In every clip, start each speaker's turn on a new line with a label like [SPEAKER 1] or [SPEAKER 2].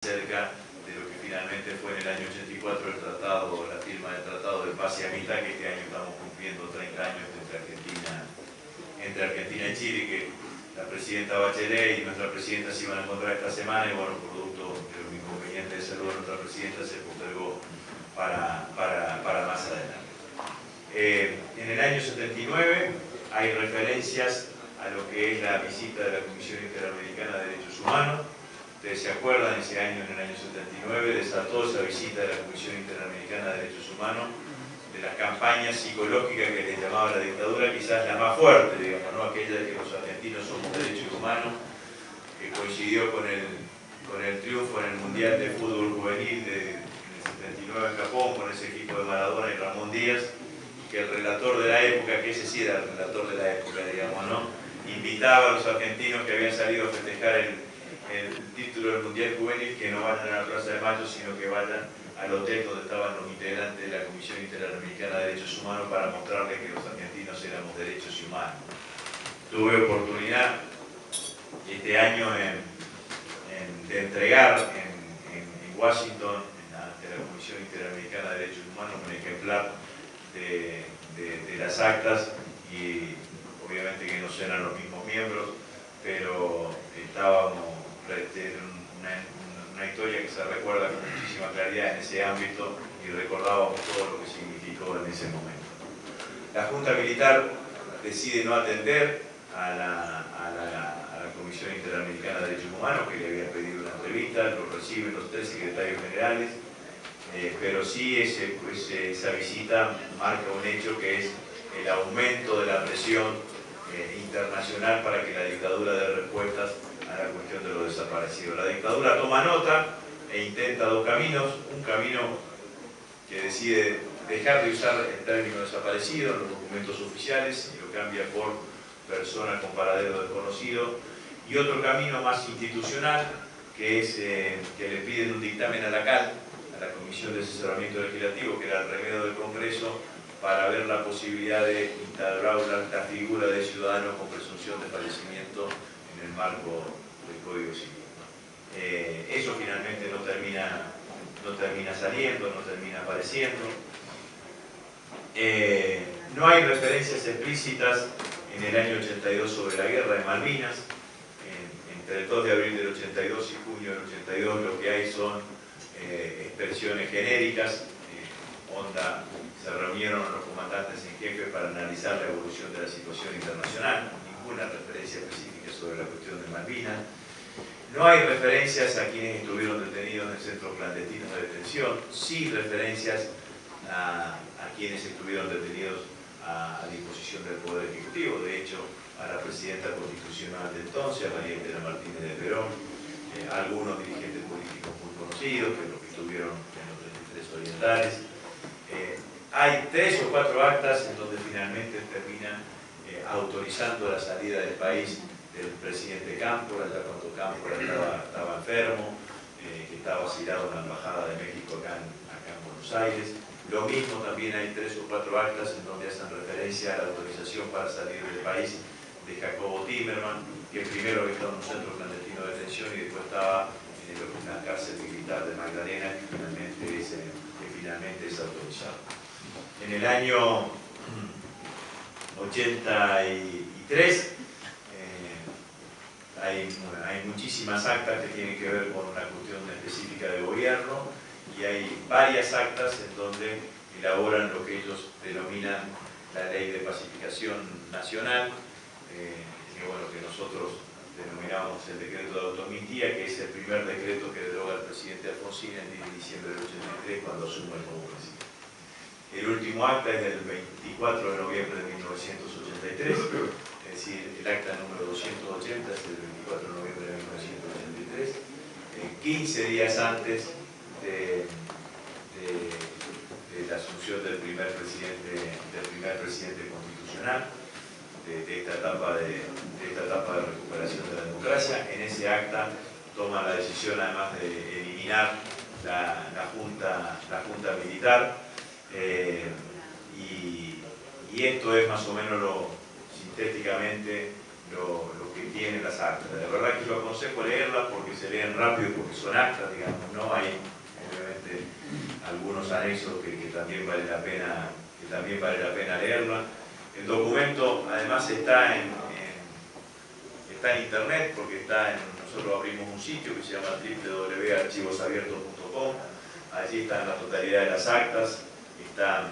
[SPEAKER 1] cerca de lo que finalmente fue en el año 84 el tratado, la firma del Tratado de Paz y Amistad, que este año estamos cumpliendo 30 años entre Argentina y Chile, que la presidenta Bachelet y nuestra presidenta se iban a encontrar esta semana y bueno, producto de un inconveniente de salud de nuestra presidenta se postergó para más adelante. En el año 79 hay referencias a lo que es la visita de la Comisión Interamericana de Derechos Humanos. Ustedes se acuerdan, ese año, en el año 79, desató esa visita de la Comisión Interamericana de Derechos Humanos, de las campañas psicológicas que le llamaba la dictadura, quizás la más fuerte, digamos, ¿no? Aquella de que los argentinos somos derechos humanos, que coincidió con el triunfo en el Mundial de Fútbol Juvenil en el 79 en Japón, con ese equipo de Maradona y Ramón Díaz, que el relator de la época, que ese sí era el relator de la época, digamos, ¿no? Invitaba a los argentinos que habían salido a festejar el título del Mundial Juvenil que no vayan a la Plaza de Mayo, sino que vayan al hotel donde estaban los integrantes de la Comisión Interamericana de Derechos Humanos para mostrarles que los argentinos éramos derechos humanos. Tuve oportunidad este año de entregar en Washington, ante la Comisión Interamericana de Derechos Humanos, un ejemplar de las actas, y obviamente que no eran los mismos miembros, pero estábamos una historia que se recuerda con muchísima claridad en ese ámbito y recordábamos todo lo que significó en ese momento. La Junta Militar decide no atender a la Comisión Interamericana de Derechos Humanos, que le había pedido una entrevista, lo reciben los tres secretarios generales, pero sí esa visita marca un hecho que es el aumento de la presión internacional para que la dictadura dé respuestas a la cuestión de los desaparecidos. La dictadura toma nota e intenta dos caminos: un camino que decide dejar de usar el término desaparecido en los documentos oficiales y lo cambia por persona con paradero desconocido, y otro camino más institucional, que es que le piden un dictamen a la CAL, a la Comisión de Asesoramiento Legislativo, que era el remedio del Congreso, para ver la posibilidad de instaurar la figura de ciudadano con presunción de fallecimiento en el marco del Código Civil. Eso finalmente no termina saliendo, no termina apareciendo. No hay referencias explícitas en el año 82 sobre la guerra de Malvinas. Entre el 2 de abril del 82 y junio del 82 lo que hay son expresiones genéricas, se reunieron los comandantes en jefe para analizar la evolución de la situación internacional, ninguna referencia específica sobre la cuestión de Malvinas. No hay referencias a quienes estuvieron detenidos en centros clandestinos de detención, sí referencias a quienes estuvieron detenidos a disposición del Poder Ejecutivo. De hecho, a la presidenta constitucional de entonces, a María Elena Martínez de Perón, algunos dirigentes políticos muy conocidos, que los que estuvieron en los 33 orientales. Hay 3 o 4 actas en donde finalmente terminan autorizando la salida del país del presidente Cámpora, ya cuando Cámpora estaba enfermo, que estaba asilado en la Embajada de México acá en Buenos Aires. Lo mismo también hay 3 o 4 actas en donde hacen referencia a la autorización para salir del país de Jacobo Timerman, que primero había estado en un centro clandestino de detención y después estaba en la cárcel militar de Magdalena, que finalmente es autorizado. En el año 83 hay muchísimas actas que tienen que ver con una cuestión específica de gobierno, y hay varias actas en donde elaboran lo que ellos denominan la Ley de Pacificación Nacional, que nosotros denominamos el decreto de automintía, que es el primer decreto que deroga el presidente Alfonsín el 10 de diciembre del 83 cuando asume como presidente. El último acta es del 24 de noviembre de 1983, es decir, el acta número 280 es del 24 de noviembre de 1983, 15 días antes de la asunción del primer presidente constitucional, de esta etapa de recuperación de la democracia. En ese acta toma la decisión, además de eliminar la junta militar, y esto es más o menos sintéticamente lo que tiene las actas. La verdad que yo aconsejo leerlas porque se leen rápido, porque son actas, digamos, no hay obviamente algunos anexos que también vale la pena leerla. El documento además está en internet, porque nosotros abrimos un sitio que se llama www.archivosabiertos.com. Allí están la totalidad de las actas, están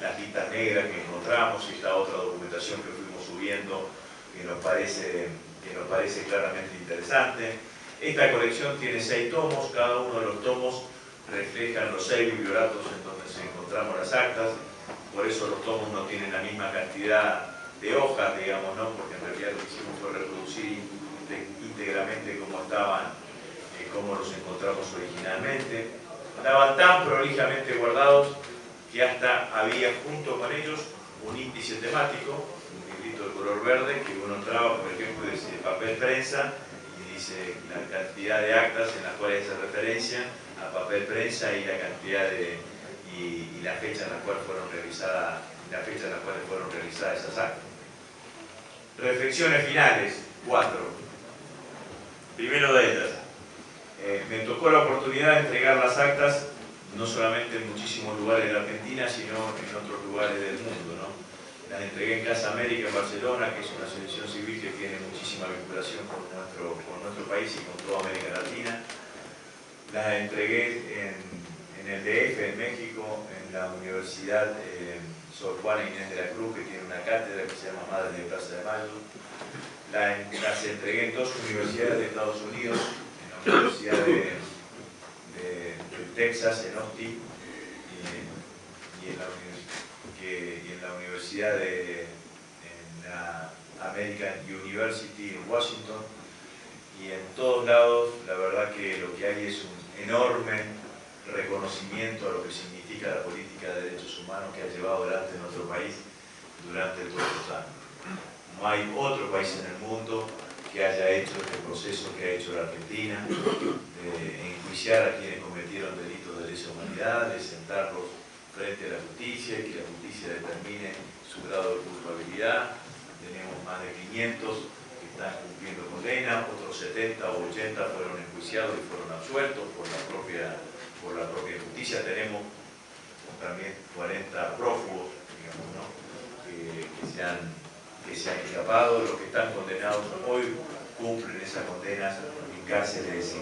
[SPEAKER 1] las listas negras que encontramos y está otra documentación que fuimos subiendo que nos parece claramente interesante. Esta colección tiene 6 tomos, cada uno de los tomos reflejan los 6 biblioratos en donde se encontramos las actas, por eso los tomos no tienen la misma cantidad de hojas, digamos, ¿no? Porque en realidad lo que hicimos fue reproducir íntegramente como estaban, como los encontramos originalmente. Estaban tan prolijamente guardados que hasta había junto con ellos un índice temático, un librito de color verde, que uno entraba, por ejemplo, dice papel prensa, y dice la cantidad de actas en las cuales hace referencia a papel prensa y la cantidad y la fecha en la cual fueron realizadas, esas actas. Reflexiones finales, 4. Primero de ellas, me tocó la oportunidad de entregar las actas no solamente en muchísimos lugares de la Argentina, sino en otros lugares del mundo, ¿no? Las entregué en Casa América en Barcelona, que es una asociación civil que tiene muchísima vinculación con nuestro país y con toda América Latina. Las entregué en el DF, en México, en la Universidad Sor Juana Inés de la Cruz, que tiene una cátedra que se llama Madres de Plaza de Mayo. Las entregué en 2 universidades de Estados Unidos, en la Universidad de Texas, en Austin, y en la Universidad en la American University en Washington. Y en todos lados, la verdad que lo que hay es un enorme reconocimiento a lo que significa la política de derechos humanos que ha llevado adelante nuestro país durante todos los años. No hay otro país en el mundo que haya hecho este proceso que ha hecho la Argentina, de enjuiciar a quienes cometieron delitos de lesa humanidad, de sentarlos frente a la justicia y que la justicia determine su grado de culpabilidad. Tenemos más de 500 que están cumpliendo condena, otros 70 o 80 fueron enjuiciados y fueron absueltos por la propia justicia. Tenemos también 40 prófugos, digamos, ¿no? que se han escapado. Los que están condenados hoy cumplen esas condenas en cárceles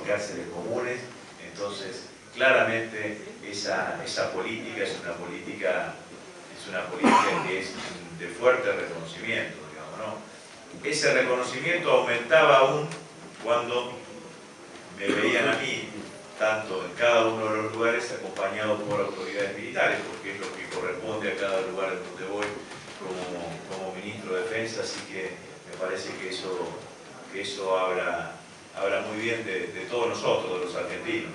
[SPEAKER 1] comunes. Entonces, claramente esa política es una política que es de fuerte reconocimiento, digamos, ¿no? Ese reconocimiento aumentaba aún cuando me veían a mí, tanto en cada uno de los lugares, acompañado por autoridades militares, porque es lo que corresponde a cada lugar en donde voy como ministro de Defensa, así que me parece que eso habla muy bien de todos nosotros, de los argentinos.